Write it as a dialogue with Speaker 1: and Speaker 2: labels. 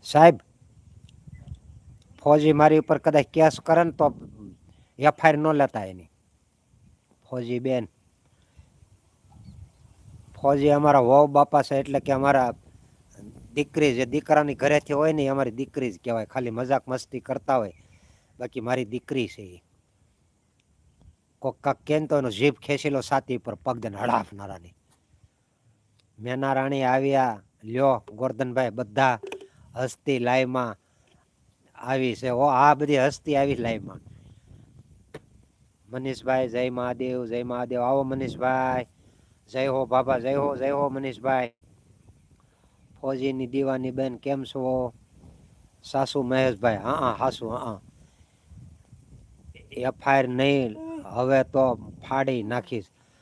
Speaker 1: સાહેબ ફौजी મારી ઉપર કદાચ કેસ કરે ને તો એફઆઈઆર ન લેતા એની. ફौजी બેન, ફौजी અમારા વહુ બાપા છે, એટલે કે અમારા દીકરી જે દીકરાની ઘરેથી હોય ને અમારી દીકરી જ કહેવાય. ખાલી મજાક મસ્તી કરતા હોય, બાકી મારી દીકરી છે એ. કોક કાક કેન તો એનો જીભ ખેંચી લો છાતી પર પગ દઈને હડાફનારાની. મેના રાણી આવ્યા, લ્યો ગોરધનભાઈ બધા હસ્તી લાઈમાં આવી છે. ઓ આ બધી હસ્તી આવી લાઈમાં. મનીષભાઈ જય મહાદેવ, જય મહાદેવ. આવો મનીષભાઈ, જય હો બાબા, જય હો, જય હો મનીષભાઈ. ફौजीની દીવાની બેન કેમ છો? સાસુ મહેશભાઈ, હા હાસુ, હા એફઆઈઆર નહીં હવે તો ફાડી નાખીશ.